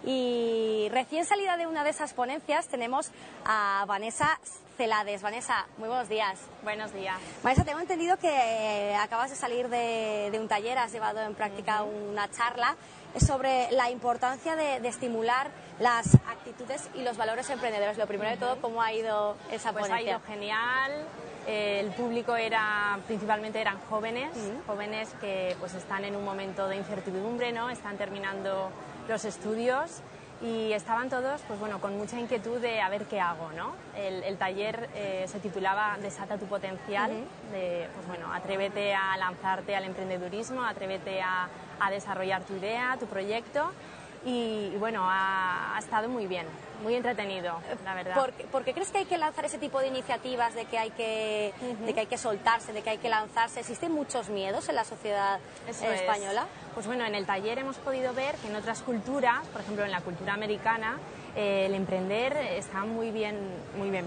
Y recién salida de una de esas ponencias tenemos a Vanessa Celades. Vanessa, muy buenos días. Buenos días. Vanessa, tengo entendido que acabas de salir de un taller, has llevado en práctica una charla sobre la importancia de estimular las actitudes y los valores emprendedores. Lo primero de todo, ¿cómo ha ido esa ponencia? Ha ido genial. El público principalmente eran jóvenes, jóvenes que pues están en un momento de incertidumbre, ¿no? Están terminando los estudios y estaban todos pues bueno, con mucha inquietud de a ver qué hago, ¿no? El taller se titulaba Desata tu potencial, pues bueno, atrévete a lanzarte al emprendedurismo, atrévete a desarrollar tu idea, tu proyecto. Y bueno, ha estado muy bien, muy entretenido, la verdad. ¿Por qué crees que hay que lanzar ese tipo de iniciativas, de que hay que soltarse, de que hay que lanzarse? ¿Existen muchos miedos en la sociedad española? Pues bueno, en el taller hemos podido ver que en otras culturas, por ejemplo en la cultura americana, el emprender está muy bien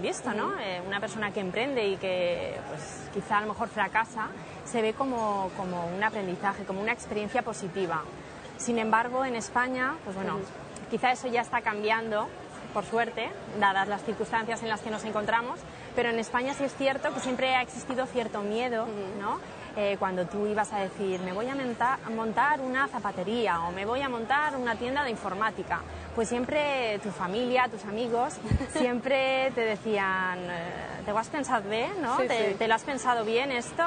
visto, ¿no? Una persona que emprende y que pues, quizá a lo mejor fracasa, se ve como un aprendizaje, como una experiencia positiva. Sin embargo, en España, pues bueno, quizá eso ya está cambiando, por suerte, dadas las circunstancias en las que nos encontramos, pero en España sí es cierto que siempre ha existido cierto miedo, ¿no? Cuando tú ibas a decir, me voy a montar una zapatería o me voy a montar una tienda de informática, pues siempre tu familia, tus amigos, siempre te decían, ¿te lo has pensado bien, no? Sí, ¿Te lo has pensado bien esto?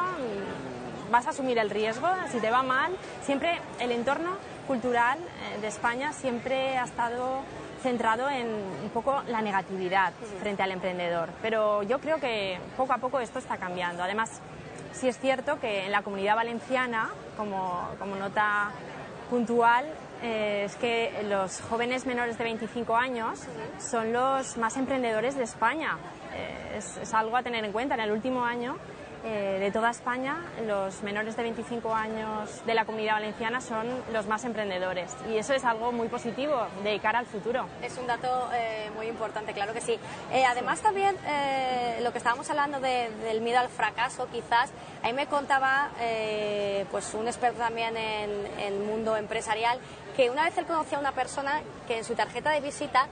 ¿Vas a asumir el riesgo? Si te va mal, siempre el entorno cultural de España siempre ha estado centrado en un poco la negatividad frente al emprendedor, pero yo creo que poco a poco esto está cambiando. Además, sí es cierto que en la Comunidad Valenciana, como nota puntual, es que los jóvenes menores de 25 años son los más emprendedores de España. Es algo a tener en cuenta. En el último año, de toda España, los menores de 25 años de la Comunidad Valenciana son los más emprendedores y eso es algo muy positivo de cara al futuro. Es un dato muy importante, claro que sí. Además también lo que estábamos hablando del miedo al fracaso, quizás, ahí me contaba pues un experto también en mundo empresarial, que una vez él conocía a una persona que en su tarjeta de visita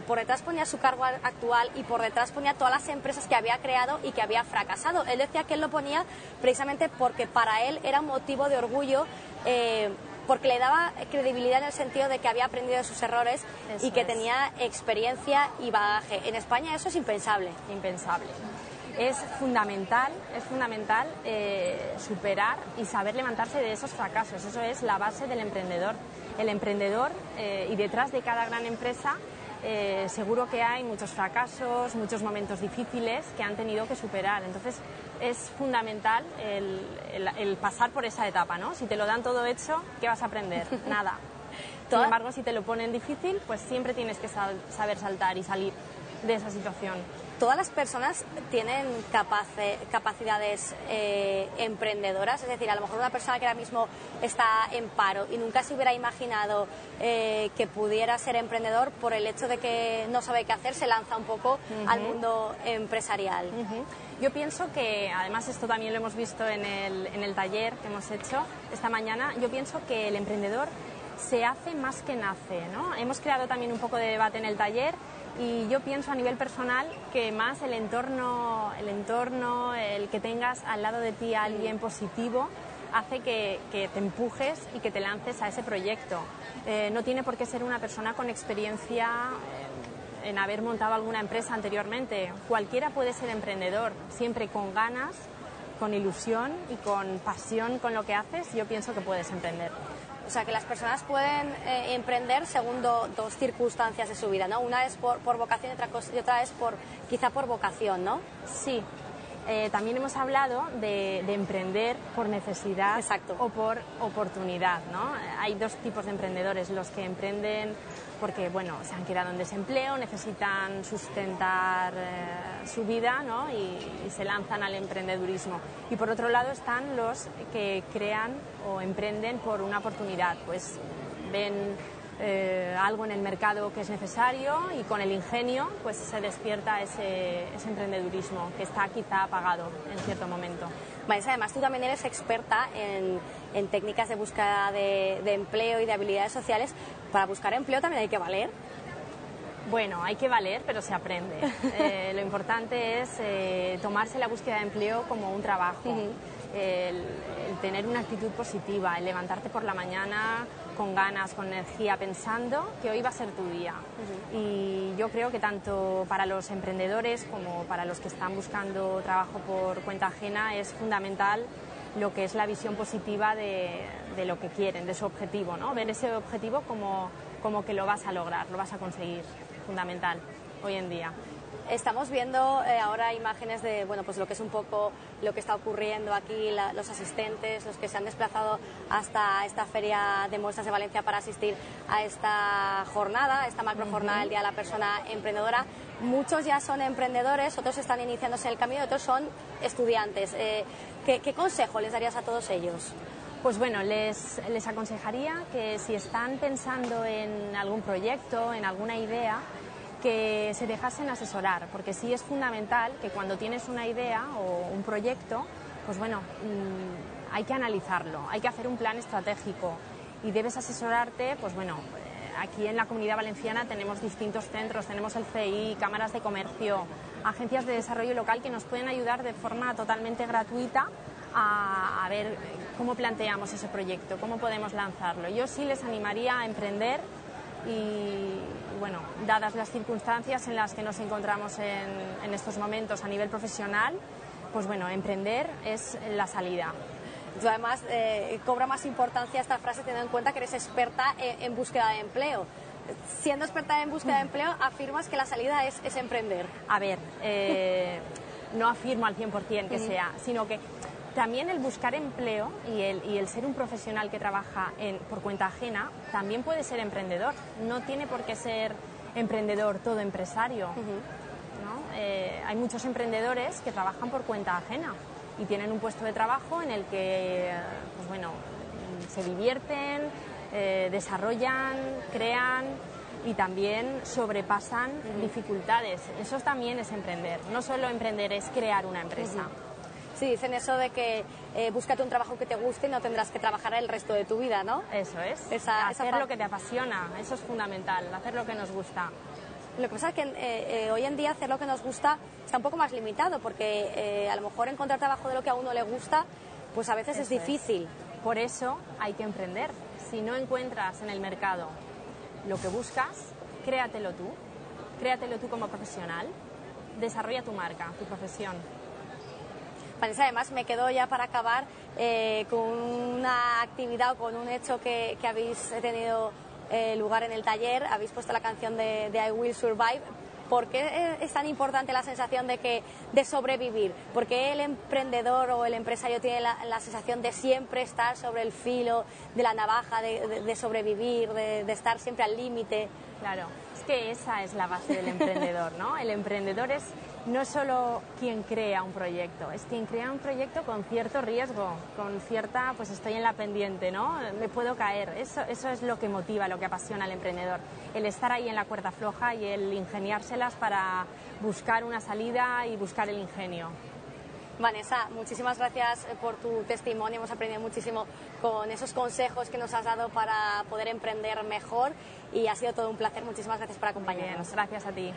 por detrás ponía su cargo actual y por detrás ponía todas las empresas que había creado y que había fracasado. Él decía que él lo ponía precisamente porque para él era un motivo de orgullo, porque le daba credibilidad en el sentido de que había aprendido de sus errores y que tenía experiencia y bagaje. En España eso es impensable. Impensable. Es fundamental superar y saber levantarse de esos fracasos. Eso es la base del emprendedor. El emprendedor, y detrás de cada gran empresa, seguro que hay muchos fracasos, muchos momentos difíciles que han tenido que superar. Entonces es fundamental el pasar por esa etapa, ¿no? Si te lo dan todo hecho, ¿qué vas a aprender? Nada. Sin embargo, si te lo ponen difícil, pues siempre tienes que saber saltar y salir de esa situación. ¿Todas las personas tienen capacidades emprendedoras? Es decir, a lo mejor una persona que ahora mismo está en paro y nunca se hubiera imaginado que pudiera ser emprendedor, por el hecho de que no sabe qué hacer, se lanza un poco al mundo empresarial. Yo pienso que, además esto también lo hemos visto en el taller que hemos hecho esta mañana, yo pienso que el emprendedor se hace más que nace, ¿no? Hemos creado también un poco de debate en el taller. Y yo pienso a nivel personal que más el entorno, el que tengas al lado de ti a alguien positivo, hace que te empujes y que te lances a ese proyecto. No tiene por qué ser una persona con experiencia en haber montado alguna empresa anteriormente. Cualquiera puede ser emprendedor, siempre con ganas, con ilusión y con pasión con lo que haces, yo pienso que puedes emprender. O sea, que las personas pueden emprender según dos circunstancias de su vida, ¿no? Una es por vocación y otra es quizá por vocación, ¿no? Sí. También hemos hablado de emprender por necesidad. Exacto. O por oportunidad, ¿no? Hay dos tipos de emprendedores, los que emprenden porque, bueno, se han quedado en desempleo, necesitan sustentar su vida, ¿no? y se lanzan al emprendedurismo. Y por otro lado están los que crean o emprenden por una oportunidad, pues ven algo en el mercado que es necesario y con el ingenio pues se despierta ese emprendedurismo que está quizá apagado en cierto momento. Vanessa, además tú también eres experta en técnicas de búsqueda de empleo y de habilidades sociales. Para buscar empleo también hay que valer. Bueno, hay que valer, pero se aprende. Lo importante es tomarse la búsqueda de empleo como un trabajo, el tener una actitud positiva, el levantarte por la mañana con ganas, con energía, pensando que hoy va a ser tu día. Y yo creo que tanto para los emprendedores como para los que están buscando trabajo por cuenta ajena es fundamental lo que es la visión positiva de lo que quieren, de su objetivo, ¿no? Ver ese objetivo como que lo vas a lograr, lo vas a conseguir. Fundamental hoy en día. Estamos viendo ahora imágenes de pues lo que es un poco lo que está ocurriendo aquí, los asistentes, los que se han desplazado hasta esta Feria de Muestras de Valencia para asistir a esta jornada, esta macrojornada del Día de la Persona Emprendedora. Muchos ya son emprendedores, otros están iniciándose en el camino, otros son estudiantes. ¿Qué consejo les darías a todos ellos? Pues bueno, les aconsejaría que si están pensando en algún proyecto, en alguna idea, que se dejasen asesorar, porque sí es fundamental que cuando tienes una idea o un proyecto, pues bueno, hay que analizarlo, hay que hacer un plan estratégico y debes asesorarte, pues bueno, aquí en la Comunidad Valenciana tenemos distintos centros, tenemos el CEI, cámaras de comercio, agencias de desarrollo local que nos pueden ayudar de forma totalmente gratuita a ver cómo planteamos ese proyecto, cómo podemos lanzarlo. Yo sí les animaría a emprender y bueno, dadas las circunstancias en las que nos encontramos en estos momentos a nivel profesional, pues bueno, emprender es la salida. Tú además cobra más importancia esta frase teniendo en cuenta que eres experta en búsqueda de empleo. Siendo experta en búsqueda de empleo, afirmas que la salida es emprender. A ver, no afirmo al 100% que sea, sino que también el buscar empleo y el ser un profesional que trabaja por cuenta ajena también puede ser emprendedor. No tiene por qué ser emprendedor todo empresario, ¿no? Hay muchos emprendedores que trabajan por cuenta ajena y tienen un puesto de trabajo en el que pues bueno, se divierten, desarrollan, crean y también sobrepasan dificultades. Eso también es emprender. No solo emprender es crear una empresa. Sí, dicen eso de que búscate un trabajo que te guste y no tendrás que trabajar el resto de tu vida, ¿no? Eso es, hacer lo que te apasiona, eso es fundamental, hacer lo que nos gusta. Lo que pasa es que hoy en día hacer lo que nos gusta está un poco más limitado, porque a lo mejor encontrar trabajo de lo que a uno le gusta, pues a veces es difícil. Por eso hay que emprender. Si no encuentras en el mercado lo que buscas, créatelo tú como profesional, desarrolla tu marca, tu profesión. Vanessa, además me quedo ya para acabar con una actividad o con un hecho que habéis tenido lugar en el taller. Habéis puesto la canción de I Will Survive. ¿Por qué es tan importante la sensación de sobrevivir? ¿Por qué el emprendedor o el empresario tiene la sensación de siempre estar sobre el filo de la navaja, de sobrevivir, de estar siempre al límite? Claro, es que esa es la base del emprendedor, ¿no? El emprendedor es no solo quien crea un proyecto, es quien crea un proyecto con cierto riesgo, con cierta, pues estoy en la pendiente, ¿no? Me puedo caer. Eso es lo que motiva, lo que apasiona al emprendedor. El estar ahí en la cuerda floja y el ingeniárselas para buscar una salida y buscar el ingenio. Vanessa, muchísimas gracias por tu testimonio. Hemos aprendido muchísimo con esos consejos que nos has dado para poder emprender mejor y ha sido todo un placer. Muchísimas gracias por acompañarnos. Bien, gracias a ti.